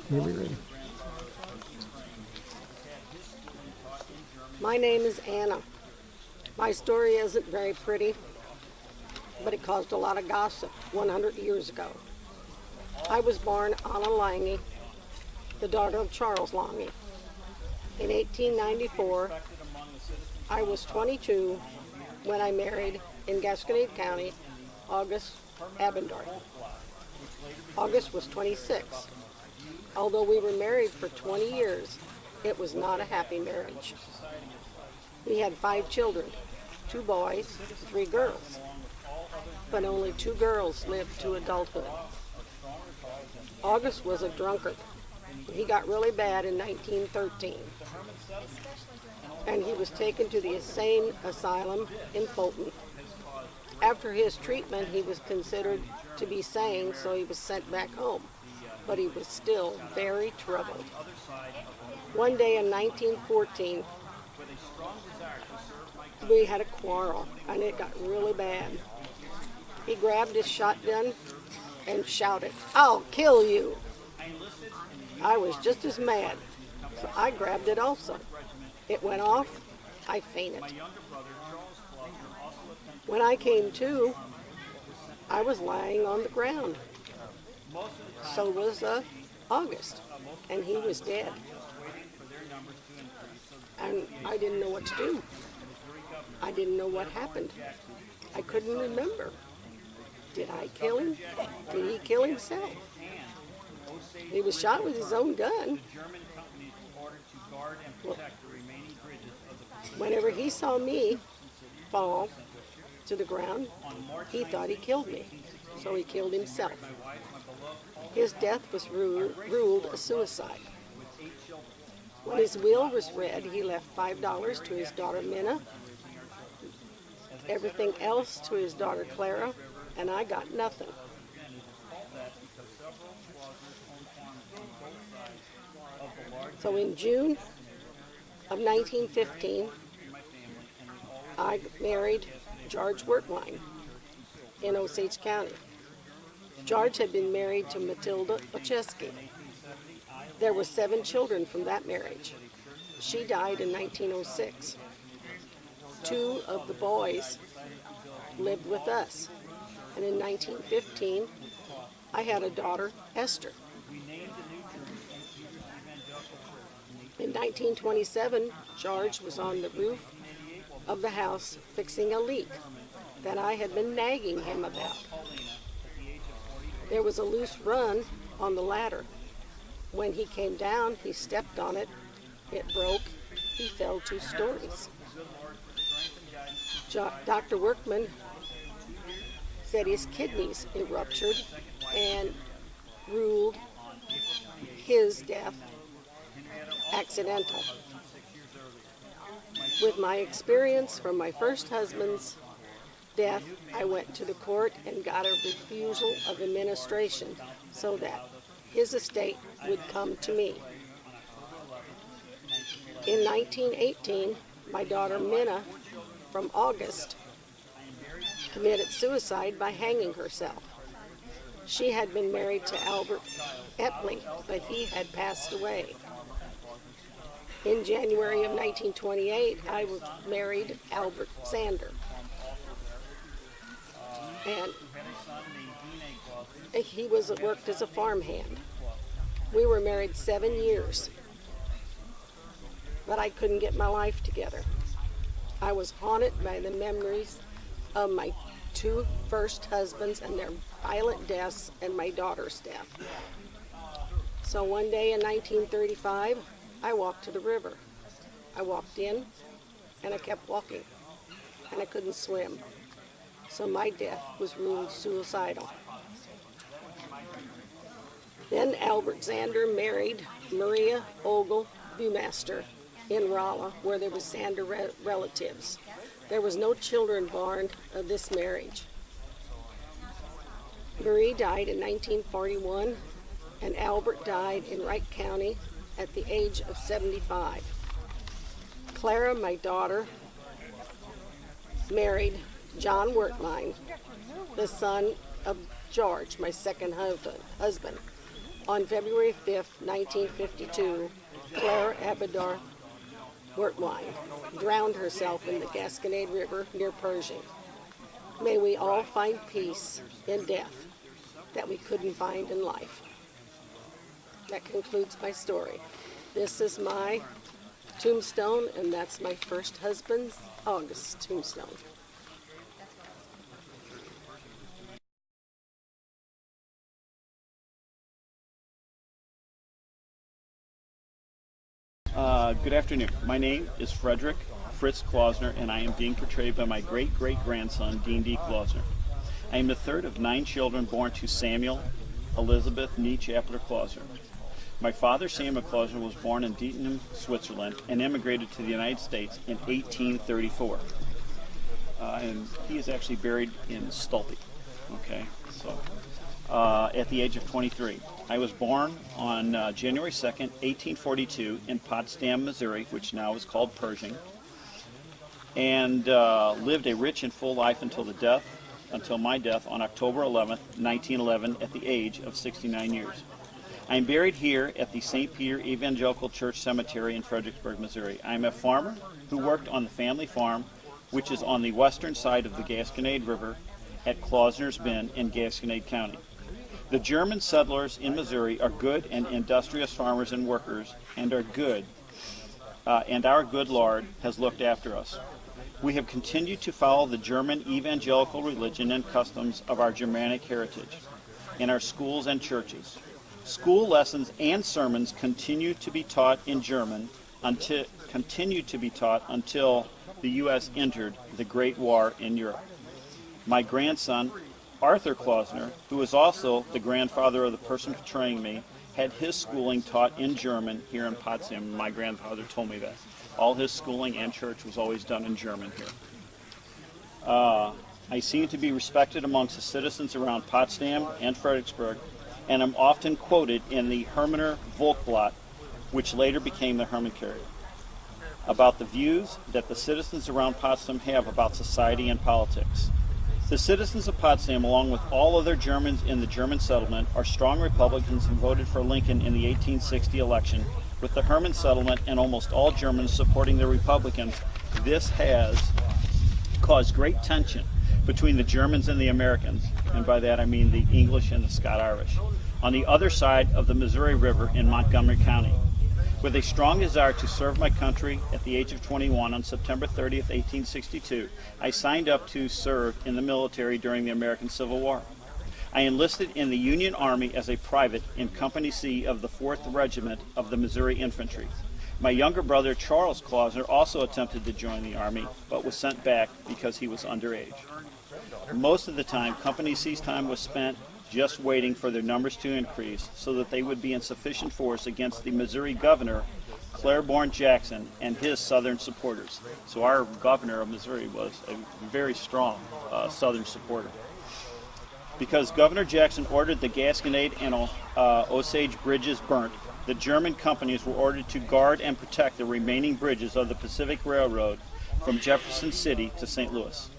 Maybe ready. My name is Anna. My story isn't very pretty, but it caused a lot of gossip 100 years ago. I was born Anna Lange, the daughter of Charles Lange. In 1894, I was 22 when I married in Gasconade County, August Abendroth. August was 26. Although we were married for 20 years, it was not a happy marriage. We had 5 children, 2 boys, 3 girls. But only 2 girls lived to adulthood. August was a drunkard. He got really bad in 1913. And he was taken to the insane asylum in Fulton. After his treatment, he was considered to be sane, so he was sent back home. But he was still very troubled. One day in 1914, we had a quarrel, and it got really bad. He grabbed his shotgun and shouted, "I'll kill you!" I was just as mad, so I grabbed it also. It went off. I fainted. When I came to, I was lying on the ground. So was August, and he was dead. And I didn't know what to do. I didn't know what happened. I couldn't remember. Did I kill him? Did he kill himself? He was shot with his own gun. Well, whenever he saw me fall to the ground, he thought he killed me, so he killed himself. His death was ruled a suicide. When his will was read, he left $5 to his daughter Minna, everything else to his daughter Clara, and I got nothing. So in June of 1915, I married George Whertwine in Osage County. George had been married to Matilda Ocheski. There were 7 children from that marriage. She died in 1906. 2 of the boys lived with us. And in 1915, I had a daughter, Esther. In 1927, George was on the roof of the house fixing a leak that I had been nagging him about. There was a loose run on the ladder. When he came down, he stepped on it. It broke. He fell 2 stories. Dr. Workman said his kidneys erupted and ruled his death accidental. With my experience from my first husband's death, I went to the court and got a refusal of administration so that his estate would come to me. In 1918, my daughter Minna from August committed suicide by hanging herself. She had been married to Albert Epley, but he had passed away. In January of 1928, I married Albert Zander. And he worked as a farmhand. We were married 7 years, but I couldn't get my life together. I was haunted by the memories of my 2 first husbands and their violent deaths and my daughter's death. So one day in 1935, I walked to the river. I walked in, and I kept walking, and I couldn't swim. So my death was ruled suicidal. Then Albert Zander married Maria Ogle Bumaster in Rolla, where there was Zander relatives. There was no children born of this marriage. Marie died in 1941, and Albert died in Wright County at the age of 75. Clara, my daughter, married John Whertwine, the son of George, my second husband. On February 5th, 1952, Claire Abendroth Whertwine drowned herself in the Gasconade River near Pershing. May we all find peace in death that we couldn't find in life. That concludes my story. This is my tombstone, and that's my first husband's August tombstone. Good afternoon. My name is Frederick Fritz Klossner, and I am being portrayed by my great-great-grandson, Dean D. Klossner. I am the third of 9 children born to Samuel Elizabeth Nee Chapter Klossner. My father, Samuel Klossner, was born in Dietzenham, Switzerland, and immigrated to the United States in 1834. And he is actually buried in Stolpe. Okay, so at the age of 23. I was born on January 2nd, 1842 in Potsdam, Missouri, which now is called Pershing, and lived a rich and full life until my death on October 11th, 1911, at the age of 69 years. I am buried here at the St. Peter Evangelical Church Cemetery in Fredericksburg, Missouri. I am a farmer who worked on the family farm, which is on the western side of the Gasconade River at Klossner's Bend in Gasconade County. The German settlers in Missouri are good and industrious farmers and workers, and are good, and our good Lord has looked after us. We have continued to follow the German evangelical religion and customs of our Germanic heritage in our schools and churches. School lessons and sermons continue to be taught in German until the U.S. entered the Great War in Europe. My grandson, Arthur Klossner, who is also the grandfather of the person portraying me, had his schooling taught in German here in Potsdam. My grandfather told me that. All his schooling and church was always done in German here. I seem to be respected amongst the citizens around Potsdam and Fredericksburg, and am often quoted in the Hermaner Volksblatt, which later became the Hermann Carrier, about the views that the citizens around Potsdam have about society and politics. The citizens of Potsdam, along with all other Germans in the German settlement, are strong Republicans and voted for Lincoln in the 1860 election, with the Herman settlement and almost all Germans supporting the Republicans. This has caused great tension between the Germans and the Americans, and by that I mean the English and the Scot-Irish, on the other side of the Missouri River in Montgomery County. With a strong desire to serve my country at the age of 21 on September 30th, 1862, I signed up to serve in the military during the American Civil War. I enlisted in the Union Army as a private in Company C of the 4th Regiment of the Missouri Infantry. My younger brother, Charles Klossner, also attempted to join the Army, but was sent back because he was underage. Most of the time, Company C's time was spent just waiting for their numbers to increase so that they would be in sufficient force against the Missouri governor, Claiborne Jackson, and his Southern supporters. So our governor of Missouri was a very strong Southern supporter. Because Governor Jackson ordered the Gasconade and Osage bridges burnt, the German companies were ordered to guard and protect the remaining bridges of the Pacific Railroad from Jefferson City to St. Louis.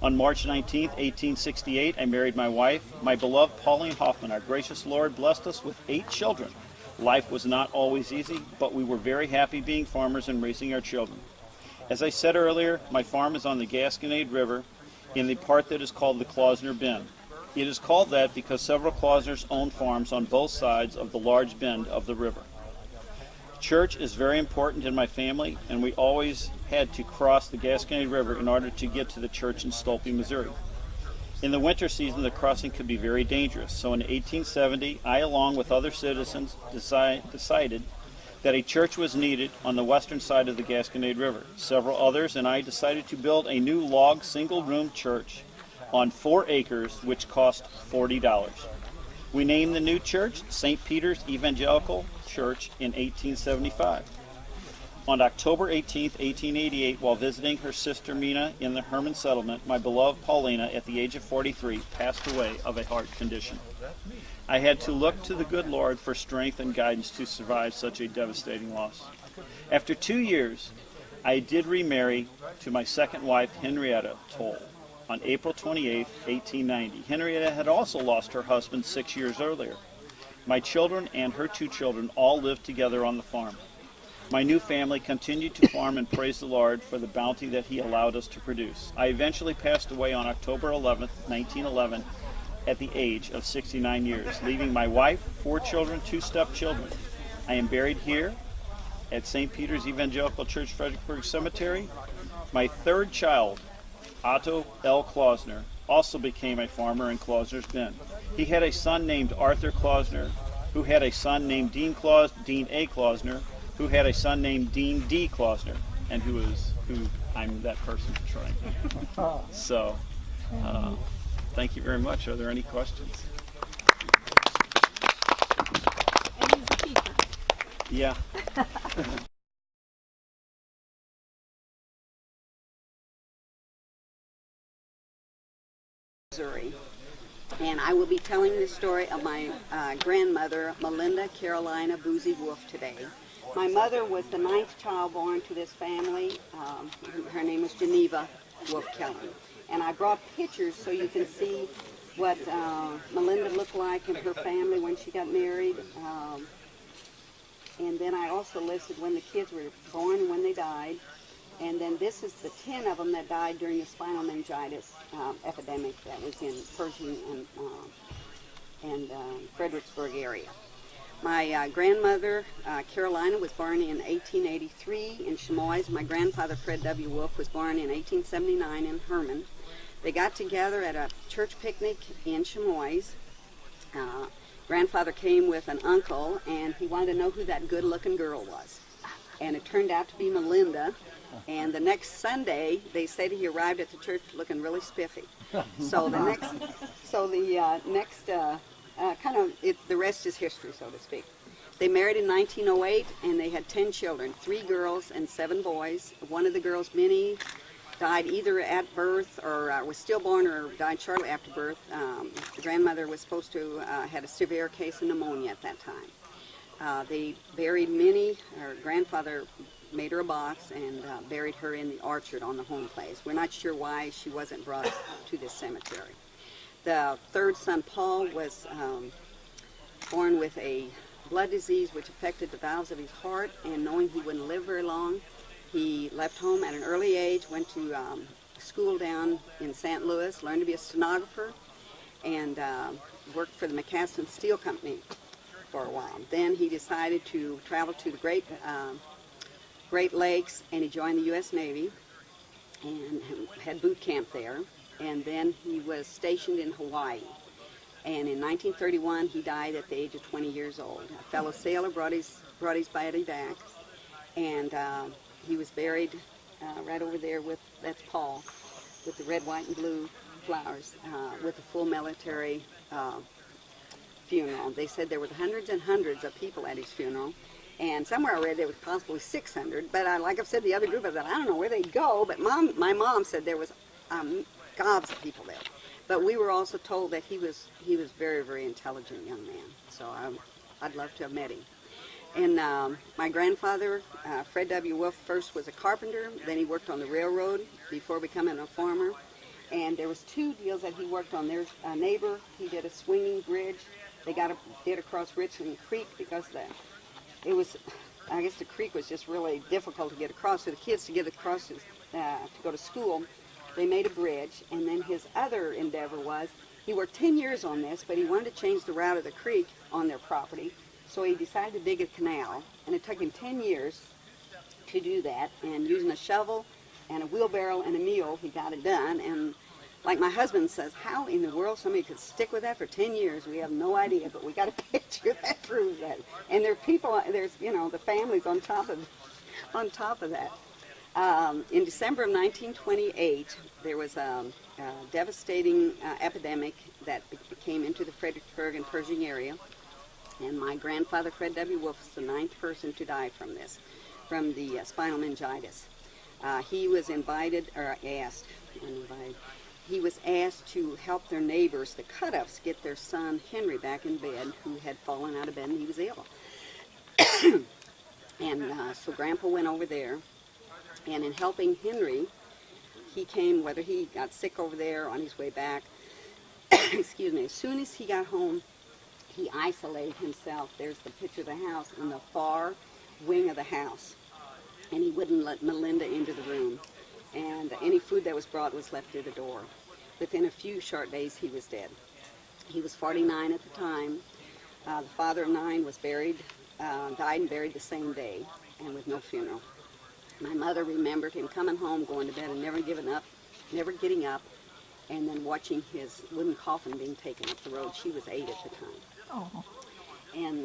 On March 19, 1868, I married my wife, my beloved Pauline Hoffman. Our gracious Lord blessed us with 8 children. Life was not always easy, but we were very happy being farmers and raising our children. As I said earlier, my farm is on the Gasconade River in the part that is called the Klossner Bend. It is called that because several Klossners own farms on both sides of the large bend of the river. Church is very important in my family, and we always had to cross the Gasconade River in order to get to the church in Stolpe, Missouri. In the winter season, the crossing could be very dangerous, so in 1870, I, along with other citizens, decided that a church was needed on the western side of the Gasconade River. Several others and I decided to build a new log single-room church on 4 acres, which cost $40. We named the new church St. Peter's Evangelical Church in 1875. On October 18, 1888, while visiting her sister Mina in the Herman settlement, my beloved Paulina, at the age of 43, passed away of a heart condition. I had to look to the good Lord for strength and guidance to survive such a devastating loss. After 2 years, I did remarry to my second wife, Henrietta Toll, on April 28, 1890. Henrietta had also lost her husband 6 years earlier. My children and her 2 children all lived together on the farm. My new family continued to farm and praise the Lord for the bounty that He allowed us to produce. I eventually passed away on October 11th, 1911, at the age of 69 years, leaving my wife, 4 children, 2 stepchildren. I am buried here at St. Peter's Evangelical Church, Fredericksburg Cemetery. My 3rd child, Otto L. Klossner, also became a farmer in Klossner's Bend. He had a son named Arthur Klossner, who had a son named Dean A. Klossner, who had a son named Dean D. Klossner, and who I'm that person trying. So, thank you very much. Are there any questions? And he's a teacher. Yeah. Missouri. And I will be telling the story of my grandmother, Malinda Carolina Busse Wolf, today. My mother was the 9th child born to this family. Her name was Geneva Wolf Koelling. And I brought pictures so you can see what Malinda looked like and her family when she got married. And then I also listed when the kids were born and when they died. And then this is the 10 of them that died during the spinal meningitis epidemic that was in Pershing and Fredericksburg area. My grandmother, Carolina, was born in 1883 in Chamois. My grandfather, Fred W. Wolf, was born in 1879 in Herndon. They got together at a church picnic in Chamois. Grandfather came with an uncle, and he wanted to know who that good-looking girl was. And it turned out to be Malinda. And the next Sunday, they said he arrived at the church looking really spiffy. So the rest is history, so to speak. They married in 1908, and they had 10 children, 3 girls and 7 boys. One of the girls, Minnie, died either at birth or was stillborn or died shortly after birth. The grandmother was supposed to had a severe case of pneumonia at that time. They buried Minnie. Her grandfather made her a box and buried her in the orchard on the home place. We're not sure why she wasn't brought to this cemetery. The 3rd son, Paul, was born with a blood disease which affected the valves of his heart, and knowing he wouldn't live very long, he left home at an early age, went to school down in St. Louis, learned to be a stenographer, and worked for the McCassin Steel Company for a while. Then he decided to travel to the Great Lakes, and he joined the U.S. Navy and had boot camp there. And then he was stationed in Hawaii. And in 1931, he died at the age of 20 years old. A fellow sailor brought his body back, and he was buried right over there with, that's Paul, with the red, white, and blue flowers, with a full military funeral. They said there were hundreds and hundreds of people at his funeral. And somewhere I read there was possibly 600, but like I've said, the other group, I said, I don't know where they'd go, but my mom said there was gobs of people there. But we were also told that he was very, very intelligent young man, so I'd love to have met him. And my grandfather, Fred W. Wolf, first was a carpenter, then he worked on the railroad before becoming a farmer. And there was 2 deals that he worked on. There's a neighbor, he did a swinging bridge. They did across Richland Creek because I guess the creek was just really difficult to get across. So the kids, to get across to go to school, they made a bridge. And then his other endeavor was, he worked 10 years on this, but he wanted to change the route of the creek on their property. So he decided to dig a canal, and it took him 10 years to do that. And using a shovel and a wheelbarrow and a mule, he got it done. And like my husband says, how in the world somebody could stick with that for 10 years, we have no idea, but we got a picture that proves that. And there are people, there's, the families on top of that. In December of 1928, there was a devastating epidemic that came into the Fredericksburg and Pershing area. And my grandfather, Fred W. Wolf, was the 9th person to die from the spinal meningitis. He was He was asked to help their neighbors, the Cutoffs, get their son Henry back in bed, who had fallen out of bed and he was ill. And so Grandpa went over there, and in helping Henry, he came, whether he got sick over there on his way back, excuse me, as soon as he got home he isolated himself. There's the picture of the house in the far wing of the house. And he wouldn't let Malinda into the room. And any food that was brought was left through the door. Within a few short days, he was dead. He was 49 at the time. The father of 9 was died and buried the same day, and with no funeral. My mother remembered him coming home, going to bed, and never getting up, and then watching his wooden coffin being taken up the road. She was 8 at the time. Oh. And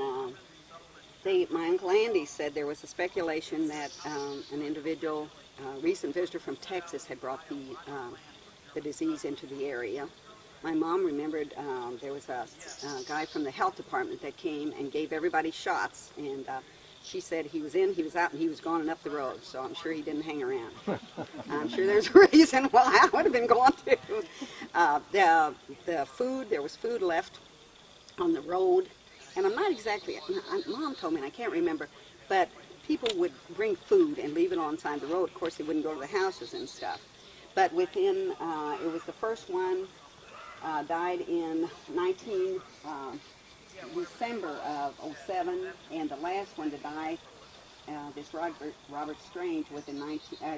my Uncle Andy said there was a speculation that an individual, recent visitor from Texas, had brought the disease into the area. My mom remembered there was a guy from the health department that came and gave everybody shots, and she said he was in, he was out, and he was gone and up the road, so I'm sure he didn't hang around. I'm sure there's a reason why I would have been gone too. The food, there was food left on the road, and I'm not exactly, Mom told me, and I can't remember, but people would bring food and leave it on the side of the road. Of course, they wouldn't go to the houses and stuff. But within, it was the first one, died in December of '07, and the last one to die, this Robert Strange, within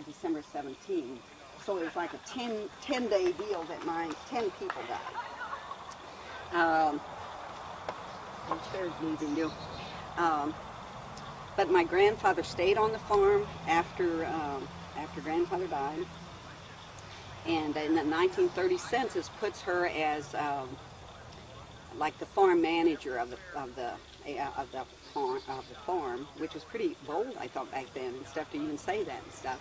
December 17. So it was like a 10-day deal that 10 people died. I'm sure it's leaving you. But my grandfather stayed on the farm after grandfather died. And in the 1930 census puts her as like the farm manager of the farm, which was pretty bold, I thought, back then and stuff, to even say that and stuff.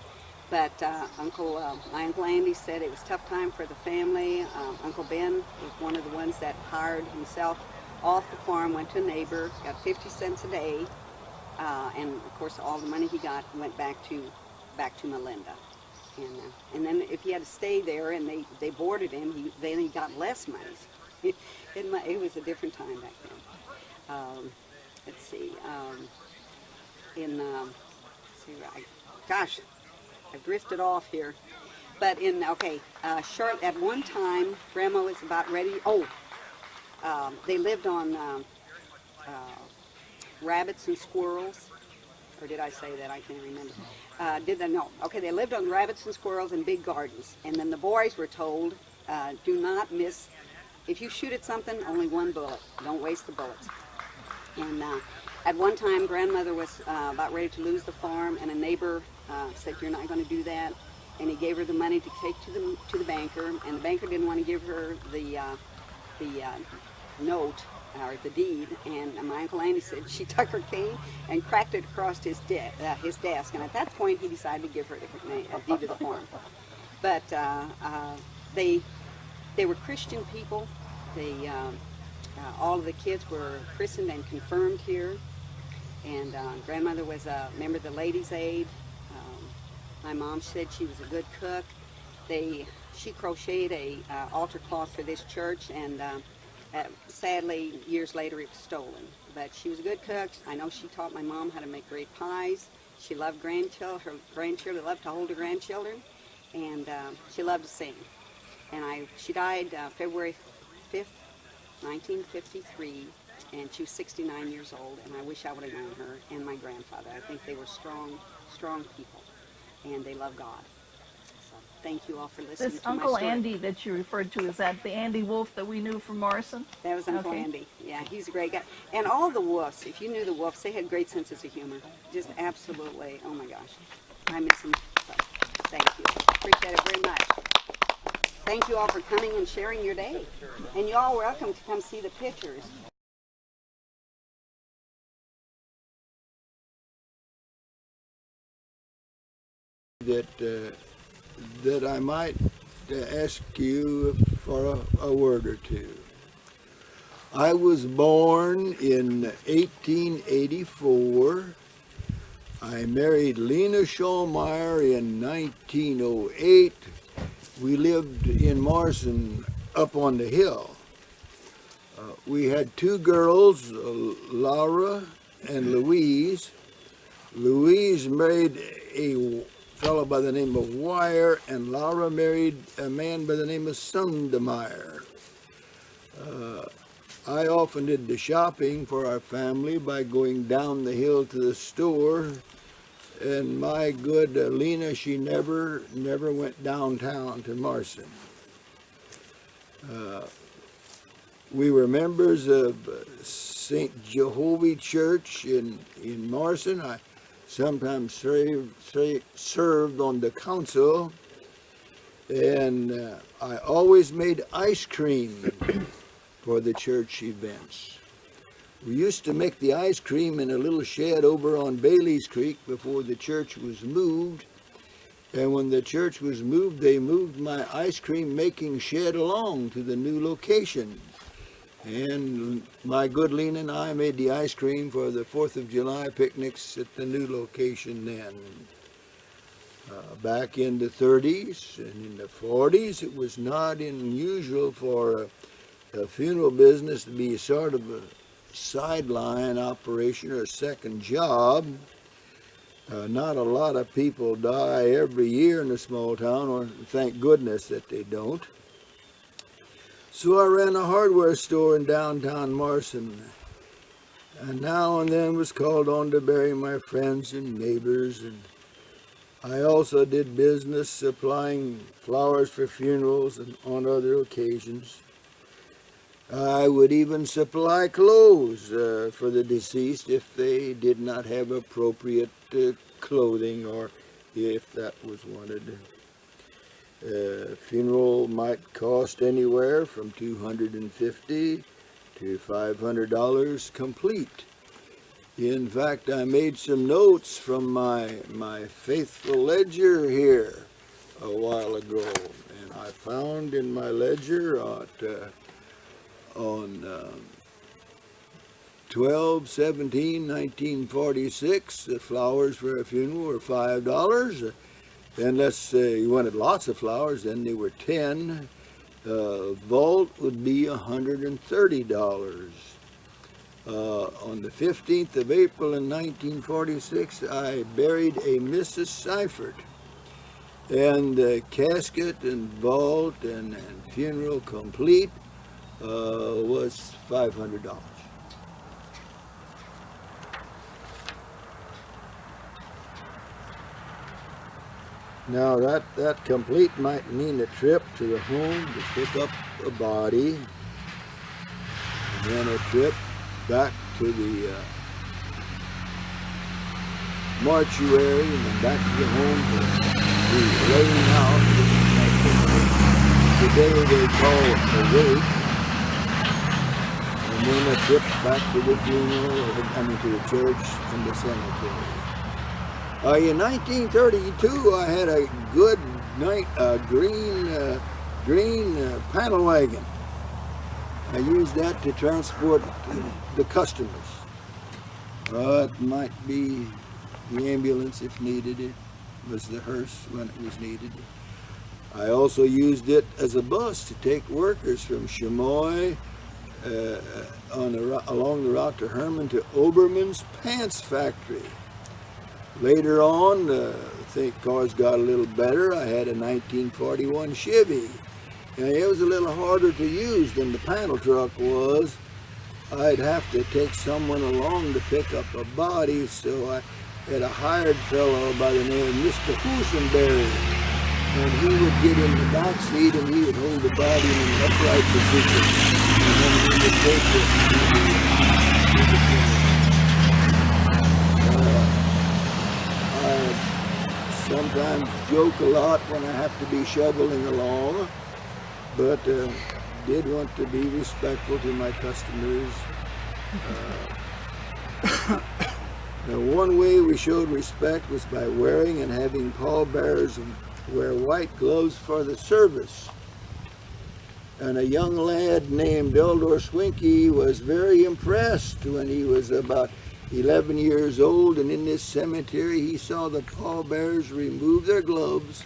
But my Uncle Andy said it was a tough time for the family. Uncle Ben was one of the ones that hired himself off the farm, went to a neighbor, got 50 cents a day, and of course all the money he got went back to Malinda. And then if he had to stay there and they boarded him, then he got less money. It was a different time back then. Let's see. Gosh, I drifted off here. But Charlotte, at one time, Grandma was about ready. They lived on rabbits and squirrels. Or did I say that? I can't remember. Did they? No. Okay, they lived on rabbits and squirrels and big gardens. And then the boys were told, do not miss, if you shoot at something, only one bullet. Don't waste the bullets. And at one time, Grandmother was about ready to lose the farm, and a neighbor said, you're not going to do that. And he gave her the money to take to the banker, and the banker didn't want to give her the note, or the deed, and my Uncle Andy said she took her cane and cracked it across his desk, and at that point he decided to give her a deed to the farm. But they were Christian people. All of the kids were christened and confirmed here, and Grandmother was a member of the Ladies' Aid. My mom said she was a good cook. She crocheted a altar cloth for this church, and sadly, years later, it was stolen. But she was a good cook. I know she taught my mom how to make great pies. She loved grandchildren. Her grandchildren loved to hold her grandchildren. And she loved to sing. And she died February 5th, 1953. And she was 69 years old. And I wish I would have known her and my grandfather. I think they were strong, strong people. And they loved God. Thank you all for listening This to Uncle my story. Andy that you referred to, is that the Andy Wolf that we knew from Morrison? That was Uncle Andy. Yeah, he's a great guy. And all the Wolfs, if you knew the Wolfs, they had great senses of humor. Just absolutely, oh my gosh. I miss them. So, thank you. Appreciate it very much. Thank you all for coming and sharing your day. And you all are welcome to come see the pictures. That I might ask you for a word or two. I was born in 1884. I married Lena Schallmeyer in 1908. We lived in Morrison up on the hill. We had 2 girls, Laura and Louise. Louise married a fellow by the name of Wire, and Laura married a man by the name of Sundemeyer. I often did the shopping for our family by going down the hill to the store. And my good Lena, she never went downtown to Marson. We were members of St. Jehovah Church in Marson. I sometimes served on the council, and I always made ice cream for the church events. We used to make the ice cream in a little shed over on Bailey's Creek before the church was moved. And when the church was moved, they moved my ice cream making shed along to the new location. And my good Lena and I made the ice cream for the 4th of July picnics at the new location then. Back in the 30s and in the 40s, it was not unusual for a funeral business to be sort of a sideline operation or a second job. Not a lot of people die every year in a small town, or thank goodness that they don't. So I ran a hardware store in downtown Marson, and now and then was called on to bury my friends and neighbors. And I also did business supplying flowers for funerals and on other occasions. I would even supply clothes for the deceased if they did not have appropriate clothing, or if that was wanted. Funeral might cost anywhere from $250 to $500 complete. In fact, I made some notes from my faithful ledger here a while ago, and I found in my ledger on 12/17/1946, the flowers for a funeral were $5. Unless you wanted lots of flowers, then they were 10. Vault would be $130. On the 15th of April in 1946, I buried a Mrs. Seifert, and the casket and vault and funeral complete was $500. Now that complete might mean a trip to the home to pick up a body, and then a trip back to the mortuary, and then back to the home to be laying out. Today they call it a wake. And then a trip back to the funeral, to the church and the cemetery. In 1932, I had a good green panel wagon. I used that to transport the customers. It might be the ambulance if needed. It was the hearse when it was needed. I also used it as a bus to take workers from Chamois along the route to Herndon to Oberman's Pants Factory. Later on, I think cars got a little better. I had a 1941 Chevy. And it was a little harder to use than the panel truck was. I'd have to take someone along to pick up a body, so I had a hired fellow by the name of Mr. Husenberry. And he would get in the back seat and he would hold the body in an upright position. And then we would take it to the I sometimes joke a lot when I have to be shoveling along, but did want to be respectful to my customers. Now, one way we showed respect was by wearing and having pallbearers wear white gloves for the service. And a young lad named Eldore Schwinke was very impressed when he was about 11 years old, and in this cemetery he saw the pallbearers remove their gloves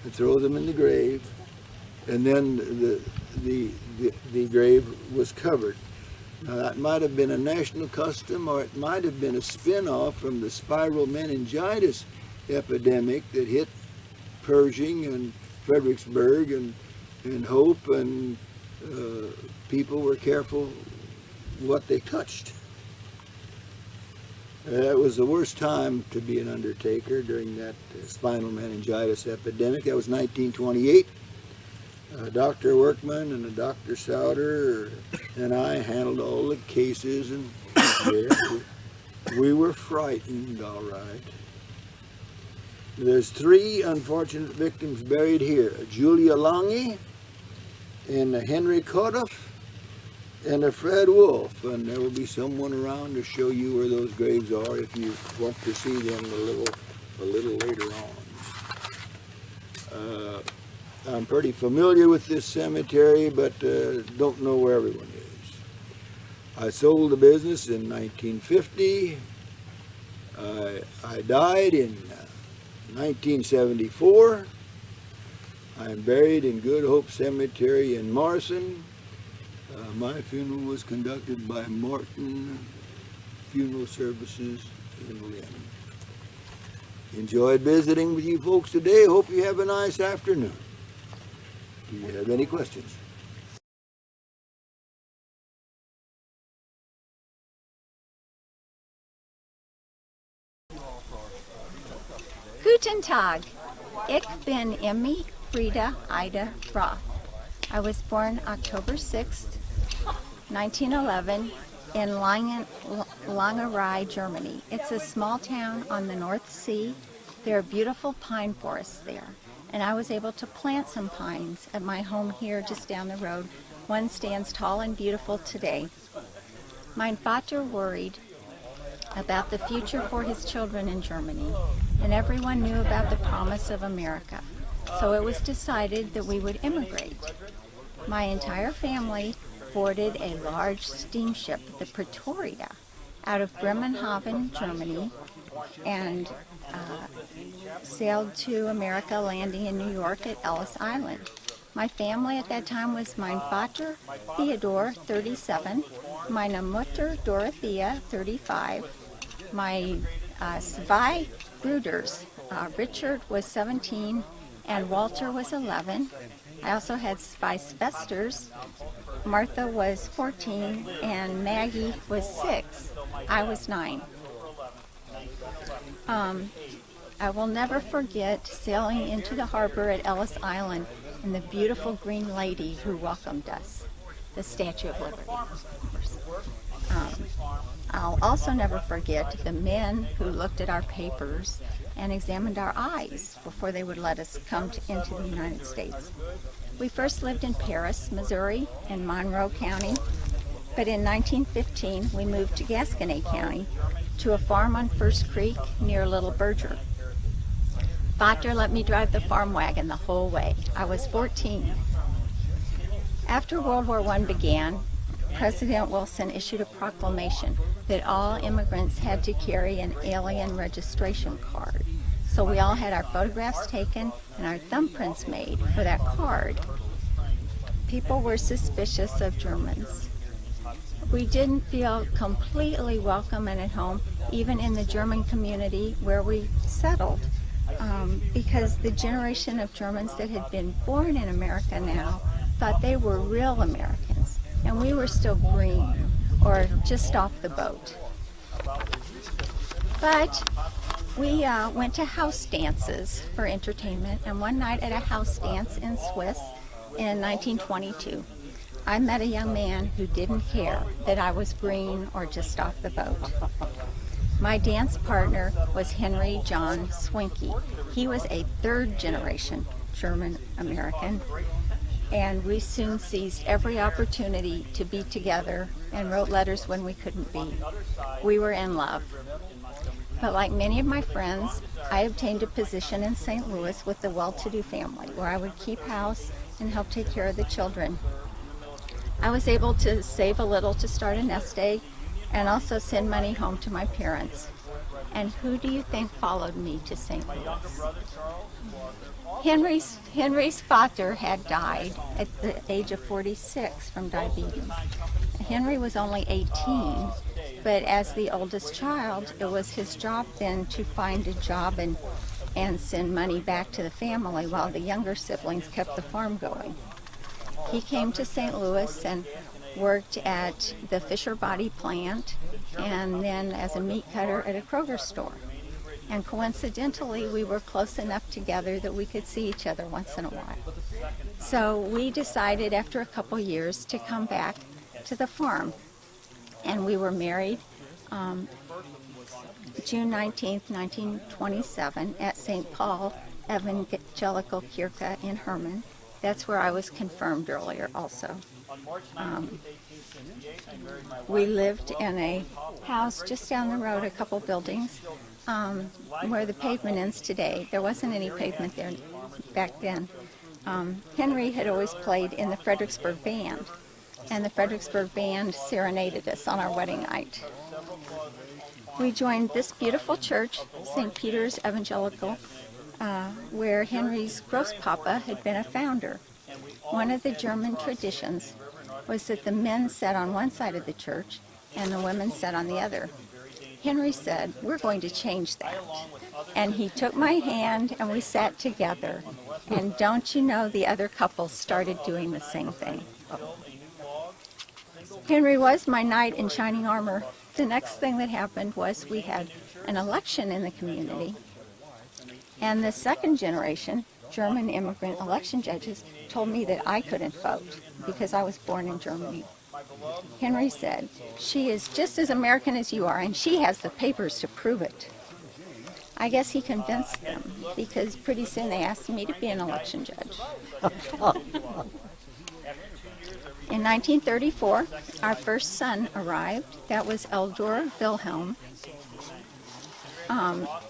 and throw them in the grave, and then the grave was covered. Now, that might have been a national custom, or it might have been a spin-off from the spiral meningitis epidemic that hit Pershing and Fredericksburg and Hope and people were careful what they touched. That was the worst time to be an undertaker during that spinal meningitis epidemic. That was 1928. Dr. Workman and Dr. Souter and I handled all the cases, and we were frightened, all right. There's 3 unfortunate victims buried here: Julia Lange and Henry Kodoff and a Fred Wolf, and there will be someone around to show you where those graves are if you want to see them a little later on. I'm pretty familiar with this cemetery, but don't know where everyone is. I sold the business in 1950. I died in 1974. I'm buried in Good Hope Cemetery in Morrison. My funeral was conducted by Martin Funeral Services in Lynn. Enjoyed visiting with you folks today. Hope you have a nice afternoon. Do you have any questions? Guten Tag. Ich bin Emmy Frieda Ida Rath. I was born October 6th, 1911 in Lange, Germany. It's a small town on the North Sea. There are beautiful pine forests there. And I was able to plant some pines at my home here just down the road. One stands tall and beautiful today. Mein Vater worried about the future for his children in Germany, and everyone knew about the promise of America. So it was decided that we would immigrate. My entire family boarded a large steamship, the Pretoria, out of Bremenhaven, Germany, and sailed to America, landing in New York at Ellis Island. My family at that time was mein Vater, Theodore, 37, meine Mutter, Dorothea, 35, my zwei Brüders, Richard was 17, and Walter was 11. I also had zwei Schwesters. Martha was 14, and Maggie was 6. I was 9. I will never forget sailing into the harbor at Ellis Island and the beautiful green lady who welcomed us, the Statue of Liberty. I'll also never forget the men who looked at our papers and examined our eyes before they would let us come into the United States. We first lived in Paris, Missouri, in Monroe County, but in 1915 we moved to Gasconade County to a farm on First Creek near Little Berger. Vater let me drive the farm wagon the whole way. I was 14. After World War I began, President Wilson issued a proclamation that all immigrants had to carry an alien registration card. So we all had our photographs taken and our thumbprints made for that card. People were suspicious of Germans. We didn't feel completely welcome and at home, even in the German community where we settled, because the generation of Germans that had been born in America now thought they were real Americans, and we were still green or just off the boat. But we went to house dances for entertainment, and one night at a house dance in Swiss in 1922, I met a young man who didn't care that I was green or just off the boat. My dance partner was Henry John Schwinke. He was a third-generation German-American, and we soon seized every opportunity to be together and wrote letters when we couldn't be. We were in love. But like many of my friends, I obtained a position in St. Louis with the well-to-do family, where I would keep house and help take care of the children. I was able to save a little to start a nest egg and also send money home to my parents. And who do you think followed me to St. Louis? Henry's father had died at the age of 46 from diabetes. Henry was only 18, but as the oldest child, it was his job then to find a job and send money back to the family while the younger siblings kept the farm going. He came to St. Louis and worked at the Fisher Body plant and then as a meat cutter at a Kroger store. And coincidentally, we were close enough together that we could see each other once in a while. So we decided after a couple years to come back to the farm. And we were married June 19th, 1927 at St. Paul Evangelical Kirche in Herndon. That's where I was confirmed earlier also. We lived in a house just down the road, a couple buildings, where the pavement ends today. There wasn't any pavement there back then. Henry had always played in the Fredericksburg band, and the Fredericksburg band serenaded us on our wedding night. We joined this beautiful church, St. Peter's Evangelical, where Henry's grosspapa had been a founder. One of the German traditions was that the men sat on one side of the church and the women sat on the other. Henry said, "We're going to change that." And he took my hand and we sat together. And don't you know, the other couples started doing the same thing. Henry was my knight in shining armor. The next thing that happened was we had an election in the community. And the second generation German immigrant election judges told me that I couldn't vote because I was born in Germany. Henry said, "She is just as American as you are, and she has the papers to prove it." I guess he convinced them because pretty soon they asked me to be an election judge. In 1934, our first son arrived. That was Eldore Wilhelm.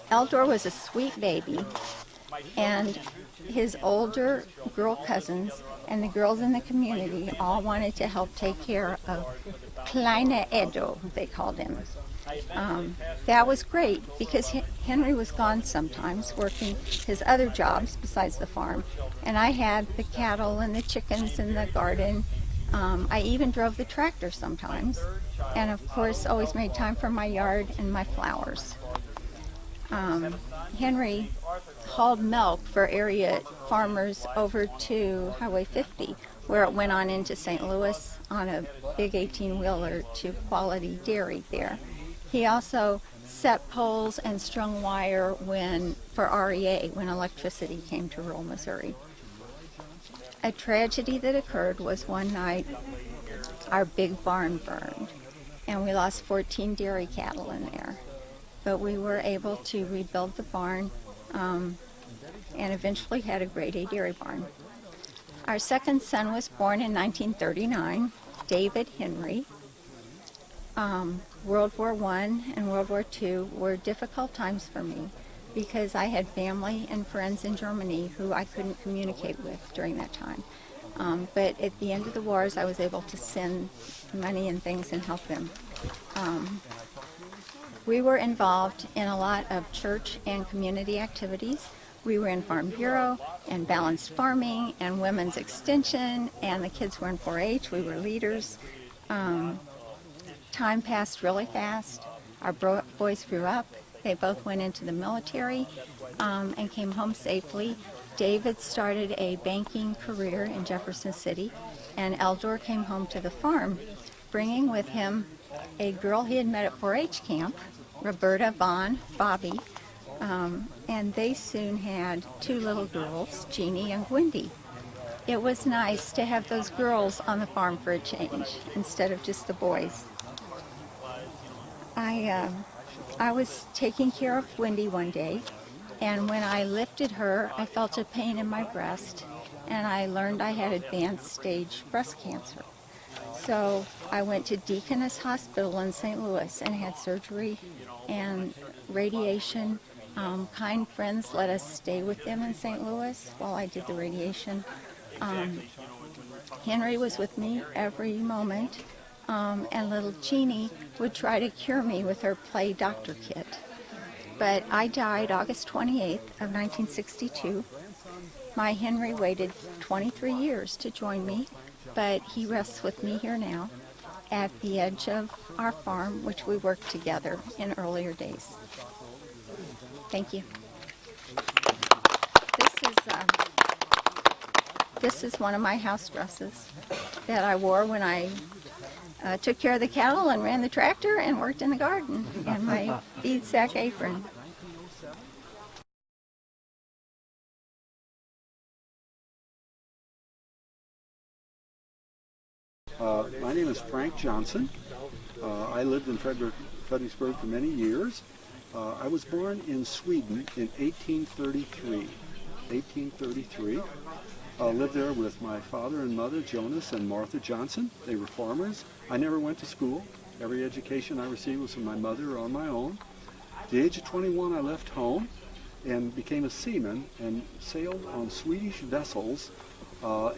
Eldore was a sweet baby, and his older girl cousins and the girls in the community all wanted to help take care of Kleine Edo, they called him. That was great because Henry was gone sometimes working his other jobs besides the farm, and I had the cattle and the chickens in the garden. I even drove the tractor sometimes, and of course always made time for my yard and my flowers. Henry hauled milk for area farmers over to Highway 50, where it went on into St. Louis on a big 18-wheeler to Quality Dairy there. He also set poles and strung wire for REA when electricity came to rural Missouri. A tragedy that occurred was one night our big barn burned, and we lost 14 dairy cattle in there. But we were able to rebuild the barn and eventually had a grade A dairy barn. Our second son was born in 1939, David Henry. World War I and World War II were difficult times for me because I had family and friends in Germany who I couldn't communicate with during that time. But at the end of the wars, I was able to send money and things and help them. We were involved in a lot of church and community activities. We were in Farm Bureau and balanced farming and women's extension, and the kids were in 4-H. We were leaders. Time passed really fast. Our boys grew up. They both went into the military and came home safely. David started a banking career in Jefferson City, and Eldore came home to the farm, bringing with him a girl he had met at 4-H camp, Roberta Vaughn, Bobby, and they soon had 2 little girls, Jeanne and Wendy. It was nice to have those girls on the farm for a change instead of just the boys. I was taking care of Wendy one day, and when I lifted her, I felt a pain in my breast, and I learned I had advanced stage breast cancer. So I went to Deaconess Hospital in St. Louis and had surgery and radiation. Kind friends let us stay with them in St. Louis while I did the radiation. Henry was with me every moment, and little Jeanne would try to cure me with her Play Doctor kit. But I died August 28th of 1962. My Henry waited 23 years to join me, but he rests with me here now at the edge of our farm, which we worked together in earlier days. Thank you. This is This is one of my house dresses that I wore when I took care of the cattle and ran the tractor and worked in the garden, and my feed sack apron. My name is Frank Johnson. I lived in Fredericksburg for many years. I was born in Sweden in 1833. Lived there with my father and mother, Jonas and Martha Johnson. They were farmers. I never went to school. Every education I received was from my mother or on my own. At the age of 21, I left home and became a seaman and sailed on Swedish vessels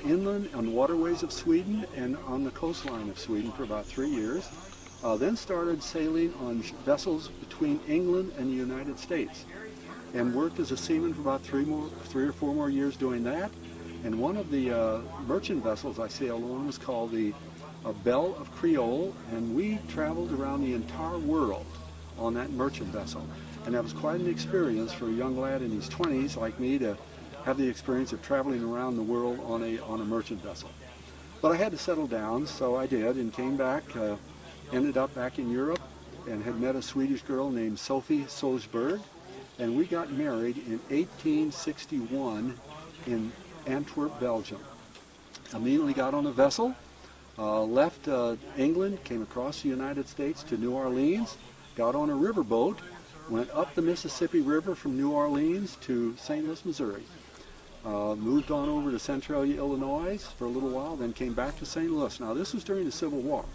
inland on waterways of Sweden and on the coastline of Sweden for about 3 years. Then started sailing on vessels between England and the United States, and worked as a seaman for about 3 or 4 more years doing that. And one of the merchant vessels I sailed on was called the Belle of Creole, and we traveled around the entire world on that merchant vessel. And that was quite an experience for a young lad in his 20s like me to have the experience of traveling around the world on a merchant vessel. But I had to settle down, so I did, and came back, ended up back in Europe, and had met a Swedish girl named Sophie Solsberg, and we got married in 1861 in Antwerp, Belgium. Immediately got on a vessel, left England, came across the United States to New Orleans, got on a riverboat, went up the Mississippi River from New Orleans to St. Louis, Missouri. Moved on over to Centralia, Illinois for a little while, then came back to St. Louis. Now this was during the Civil War,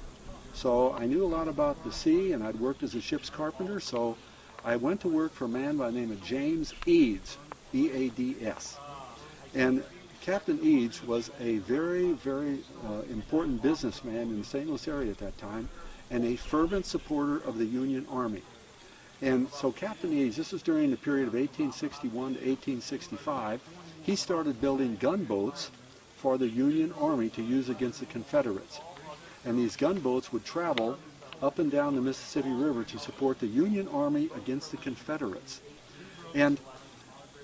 so I knew a lot about the sea, and I'd worked as a ship's carpenter, so I went to work for a man by the name of James Eads, E-A-D-S. And Captain Eads was a very, very important businessman in the St. Louis area at that time, and a fervent supporter of the Union Army. And so Captain Eads, this was during the period of 1861 to 1865, he started building gunboats for the Union Army to use against the Confederates. And these gunboats would travel up and down the Mississippi River to support the Union Army against the Confederates. And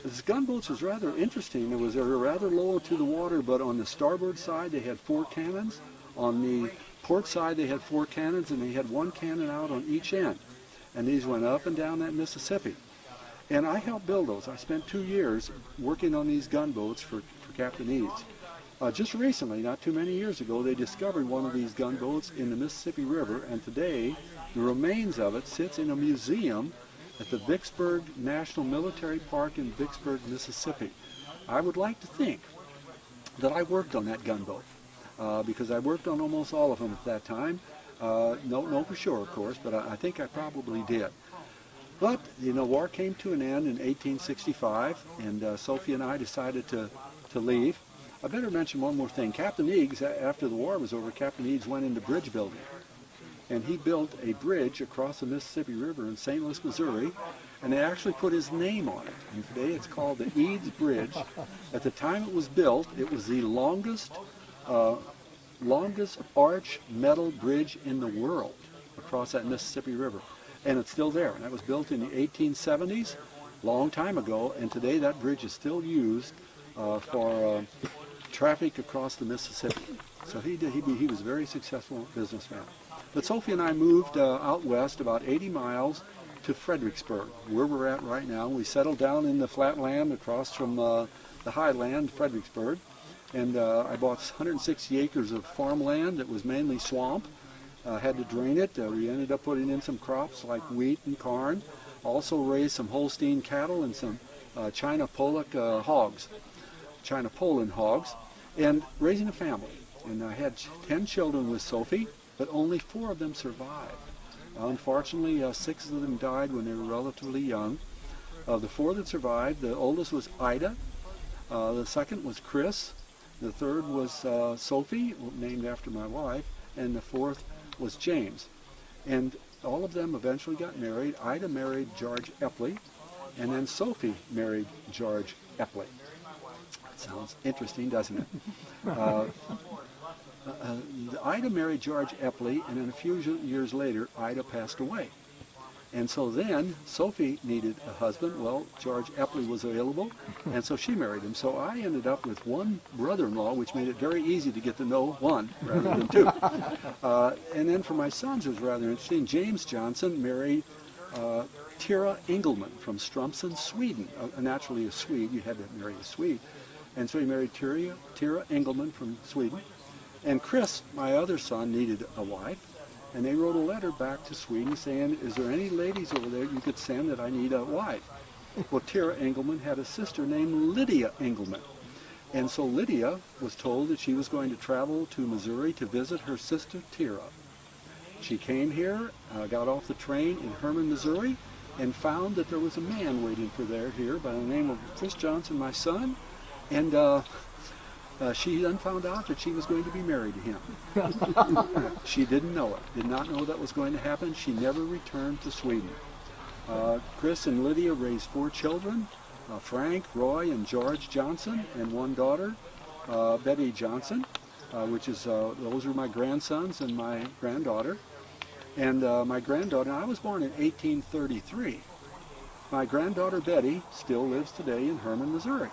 this gunboats was rather interesting. They were rather low to the water, but on the starboard side they had 4 cannons. On the port side they had 4 cannons, and they had 1 cannon out on each end. And these went up and down that Mississippi. And I helped build those. I spent 2 years working on these gunboats for Captain Eads. Just recently, not too many years ago, they discovered one of these gunboats in the Mississippi River, and today the remains of it sits in a museum at the Vicksburg National Military Park in Vicksburg, Mississippi. I would like to think that I worked on that gunboat, because I worked on almost all of them at that time. No for sure, of course, but I think I probably did. But, war came to an end in 1865, and Sophie and I decided to leave. I better mention one more thing. Captain Eads, after the war was over, Captain Eads went into bridge building. And he built a bridge across the Mississippi River in St. Louis, Missouri, and they actually put his name on it. And today it's called the Eads Bridge. At the time it was built, it was the longest arch metal bridge in the world across that Mississippi River. And it's still there. And that was built in the 1870s, long time ago, and today that bridge is still used for traffic across the Mississippi. So he was a very successful businessman. But Sophie and I moved out west about 80 miles to Fredericksburg, where we're at right now. We settled down in the flat land across from the highland, Fredericksburg, and I bought 160 acres of farmland that was mainly swamp. Had to drain it. We ended up putting in some crops like wheat and corn. Also raised some Holstein cattle and some China Poland hogs, and raising a family. And I had 10 children with Sophie, but only 4 of them survived. Unfortunately, 6 of them died when they were relatively young. Of the 4 that survived, the oldest was Ida, the second was Chris, the third was Sophie, named after my wife, and the 4th was James. And all of them eventually got married. Ida married George Epley, and then Sophie married George Epley. Sounds interesting, doesn't it? Ida married George Epley, and then a few years later, Ida passed away. And so then Sophie needed a husband. Well, George Epley was available, and so she married him. So I ended up with one brother-in-law, which made it very easy to get to know one rather than two. And then for my sons, it was rather interesting. James Johnson married Tira Engelman from Strömsund, Sweden. Naturally a Swede, you had to marry a Swede. And so he married Tira Engelman from Sweden. And Chris, my other son, needed a wife. And they wrote a letter back to Sweden saying, is there any ladies over there you could send that I need a wife? Well, Tira Engelman had a sister named Lydia Engelman. And so Lydia was told that she was going to travel to Missouri to visit her sister Tira. She came here, got off the train in Herndon, Missouri, and found that there was a man waiting for her here by the name of Fritz Johnson, my son. And she then found out that she was going to be married to him. She didn't know it, did not know that was going to happen. She never returned to Sweden. Chris and Lydia raised 4 children, Frank, Roy, and George Johnson, and one daughter, Betty Johnson, which is, those are my grandsons and my granddaughter. And my granddaughter, I was born in 1833. My granddaughter Betty still lives today in Herndon, Missouri.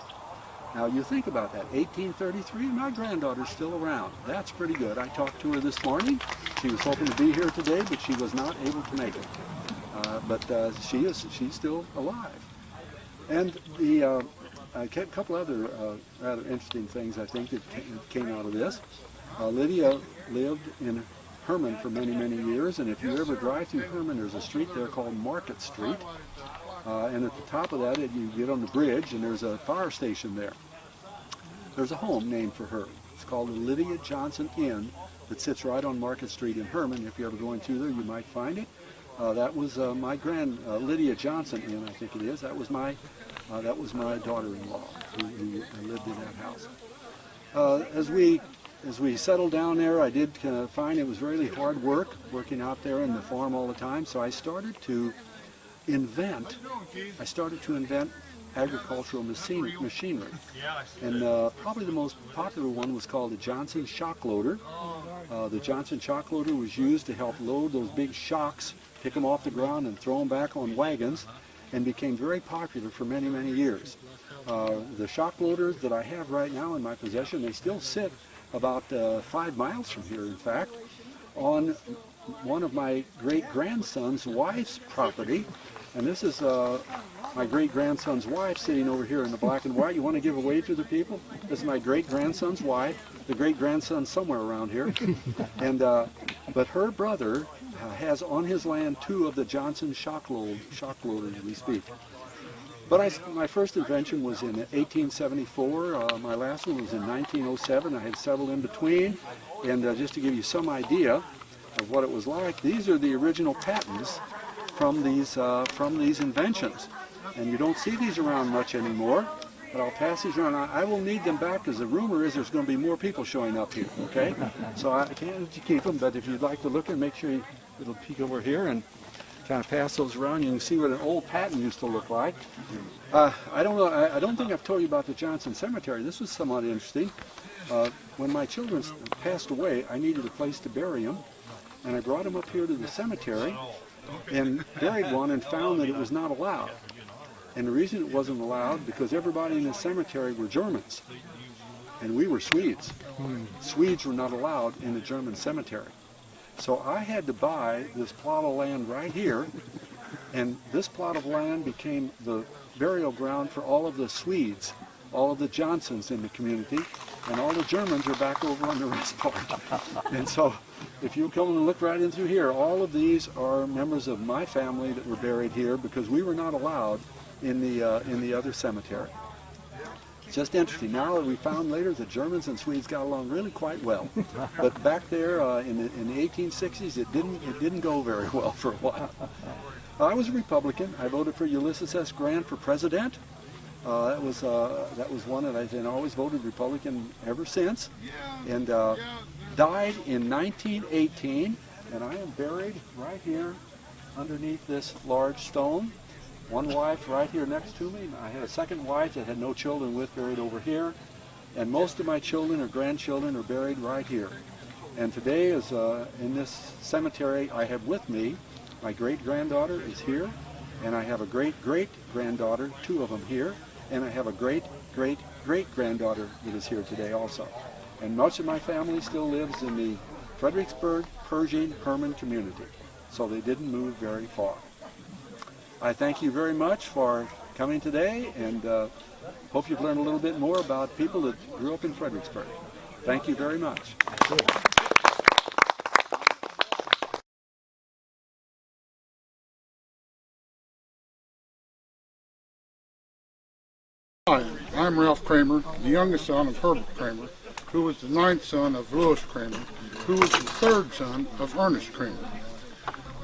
Now you think about that, 1833, my granddaughter's still around. That's pretty good. I talked to her this morning. She was hoping to be here today, but she was not able to make it. But she's still alive. And a couple other rather interesting things I think that came out of this. Lydia lived in Herndon for many, many years, and if you ever drive through Herndon, there's a street there called Market Street. And at the top of that, you get on the bridge, and there's a fire station there. There's a home named for her. It's called the Lydia Johnson Inn that sits right on Market Street in Herndon. If you're ever going through there, you might find it. That was my Lydia Johnson Inn, I think it is. That was my daughter-in-law who lived in that house. As we settled down there, I did find it was really hard work working out there in the farm all the time. So I started to invent agricultural machinery. And probably the most popular one was called the Johnson shock loader. The Johnson shock loader was used to help load those big shocks, pick them off the ground and throw them back on wagons, and became very popular for many, many years. The shock loaders that I have right now in my possession, they still sit about 5 miles from here, in fact, on one of my great-grandson's wife's property. And this is my great-grandson's wife sitting over here in the black and white. You want to give a wave to the people? This is my great-grandson's wife, the great-grandson somewhere around here. And but her brother has on his land 2 of the Johnson shock loaders, we speak. But my first invention was in 1874. My last one was in 1907. I had several in between. And just to give you some idea of what it was like, these are the original patents from these inventions. And you don't see these around much anymore, but I'll pass these around. I will need them back because the rumor is there's going to be more people showing up here, okay? So I can't let you keep them, but if you'd like to look and make sure it'll peek over here and kind of pass those around, you can see what an old patent used to look like. I don't think I've told you about the Johnson Cemetery. This was somewhat interesting. When my children passed away, I needed a place to bury them, and I brought them up here to the cemetery and buried one and found that it was not allowed. And the reason it wasn't allowed, because everybody in the cemetery were Germans, and we were Swedes. Swedes were not allowed in the German cemetery. So I had to buy this plot of land right here, and this plot of land became the burial ground for all of the Swedes, all of the Johnsons in the community, and all the Germans are back over on the rest part. And so if you come and look right in through here, all of these are members of my family that were buried here because we were not allowed in the other cemetery. Just interesting. Now that we found later, the Germans and Swedes got along really quite well. But back there in the 1860s, it didn't go very well for a while. I was a Republican. I voted for Ulysses S. Grant for president. That was one that I've always voted Republican ever since, and died in 1918. And I am buried right here underneath this large stone. One wife right here next to me. I had a second wife that had no children with, buried over here. And most of my children or grandchildren are buried right here. And today is in this cemetery I have with me My great-granddaughter is here, and I have a great-great-granddaughter, 2 of them here, and I have a great-great-great-granddaughter that is here today also. And much of my family still lives in the Fredericksburg, Pershing, Herman community, so they didn't move very far. I thank you very much for coming today, and hope you've learned a little bit more about people that grew up in Fredericksburg. Thank you very much. Hi, I'm Ralph Cramer, the youngest son of Herbert Cramer, who was the 9th son of Louis Cramer, who was the 3rd son of Ernst Cramer.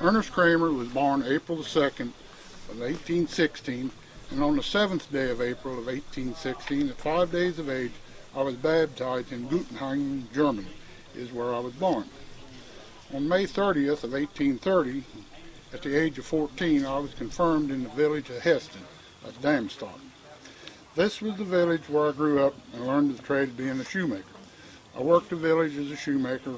Ernst Cramer was born April the 2nd of 1816, and on the 7th day of April of 1816, at 5 days of age, I was baptized in Guttenheim, Germany, is where I was born. On May 30th of 1830, at the age of 14, I was confirmed in the village of Heston, at Darmstadt. This was the village where I grew up and learned the trade of being a shoemaker. I worked the village as a shoemaker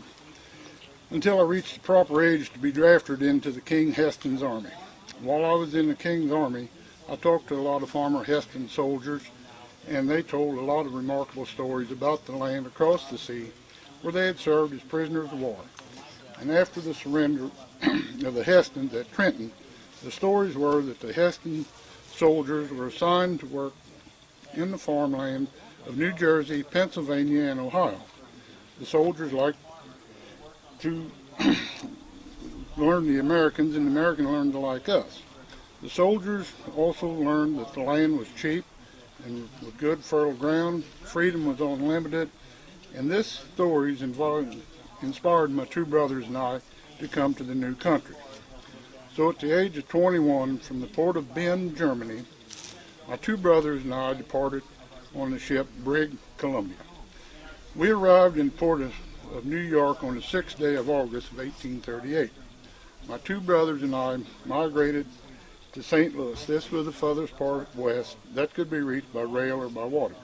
until I reached the proper age to be drafted into the King Heston's army. While I was in the King's army, I talked to a lot of former Heston soldiers, and they told a lot of remarkable stories about the land across the sea where they had served as prisoners of war. And after the surrender of the Hestons at Trenton, the stories were that the Heston soldiers were assigned to work in the farmland of New Jersey, Pennsylvania, and Ohio. The soldiers liked to learn the Americans, and the Americans learned to like us. The soldiers also learned that the land was cheap and with good fertile ground, freedom was unlimited, and this stories inspired my 2 brothers and I to come to the new country. So at the age of 21, from the port of Bend, Germany, my 2 brothers and I departed on the ship Brig Columbia. We arrived in the port of New York on the 6th day of August of 1838. My 2 brothers and I migrated to St. Louis. This was the furthest part west that could be reached by rail or by water.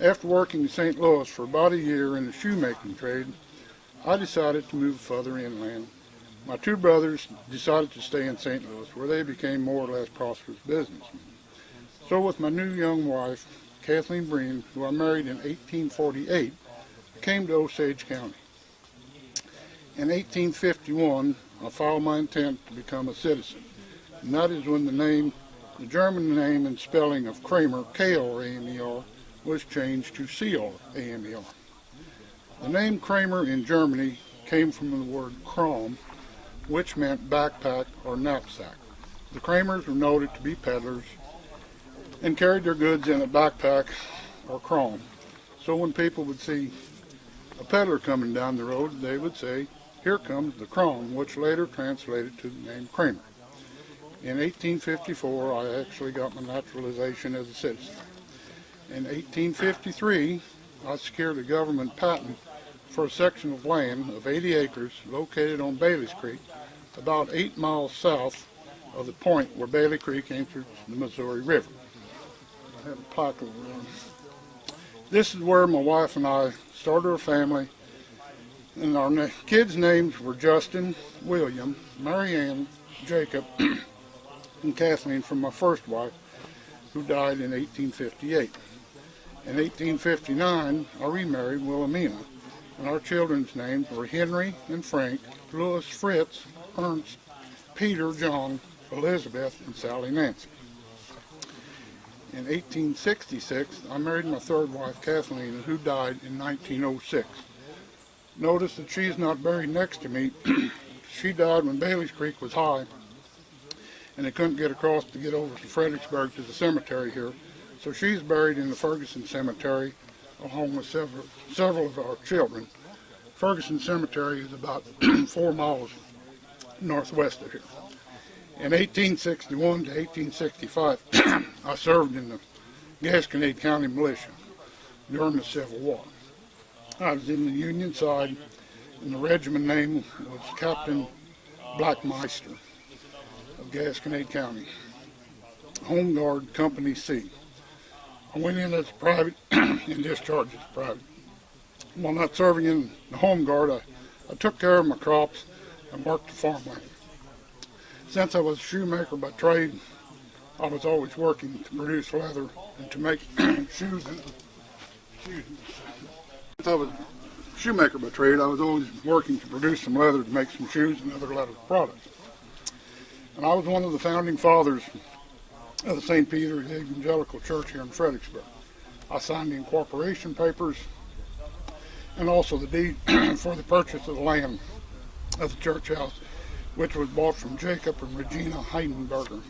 After working in St. Louis for about a year in the shoemaking trade, I decided to move further inland. My 2 brothers decided to stay in St. Louis, where they became more or less prosperous businessmen. So with my new young wife, Kathleen Breen, who I married in 1848, I came to Osage County. In 1851, I filed my intent to become a citizen, and that is when the German name and spelling of Cramer, K-R-A-M-E-R, was changed to C-R-A-M-E-R. The name Cramer in Germany came from the word Kram, which meant backpack or knapsack. The Cramers were noted to be peddlers and carried their goods in a backpack or Kram. So when people would see a peddler coming down the road, they would say, "Here comes the Kram," which later translated to the name Cramer. In 1854, I actually got my naturalization as a citizen. In 1853, I secured a government patent for a section of land of 80 acres located on Bailey's Creek, about 8 miles south of the point where Bailey Creek enters the Missouri River. I have a plaque over there. This is where my wife and I started our family, and our kids' names were Justin, William, Marianne, Jacob, and Kathleen from my first wife, who died in 1858. In 1859, I remarried Wilhelmina, and our children's names were Henry and Frank, Louis, Fritz, Ernst, Peter, John, Elizabeth, and Sally Nancy. In 1866, I married my 3rd wife, Kathleen, who died in 1906. Notice that she's not buried next to me. She died when Bailey's Creek was high, and they couldn't get across to get over to Fredericksburg to the cemetery here. So she's buried in the Ferguson Cemetery, along with several of our children. Ferguson Cemetery is about 4 miles northwest of here. In 1861 to 1865, I served in the Gasconade County Militia during the Civil War. I was in the Union side, and the regiment name was Captain Blackmeister of Gasconade County, Home Guard Company C. I went in as a private and discharged as a private. While not serving in the Home Guard, I took care of my crops and worked the farmland. Since I was a shoemaker by trade, I was always working to produce leather and to make shoes. Since I was a shoemaker by trade, I was always working to produce some leather to make some shoes and other leather products. And I was one of the founding fathers of the St. Peter Evangelical Church here in Fredericksburg. I signed the incorporation papers and also the deed for the purchase of the land of the church house, which was bought from Jacob and Regina Heidenberger.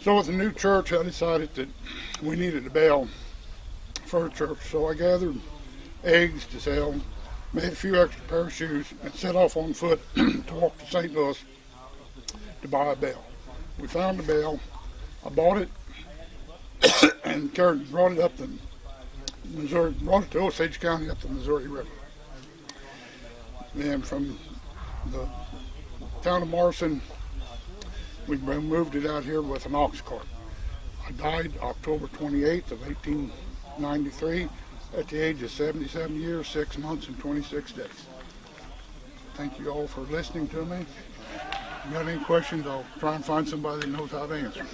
So with the new church, I decided that we needed a bell for a church. So I gathered eggs to sell, made a few extra pair of shoes, and set off on foot to walk to St. Louis to buy a bell. We found the bell, I bought it, and brought it up the Missouri, brought it to Osage County up the Missouri River. Then from the town of Morrison, we moved it out here with an ox cart. I died October 28th of 1893 at the age of 77 years, 6 months, and 26 days. Thank you all for listening to me. If you got any questions, I'll try and find somebody that knows how to answer.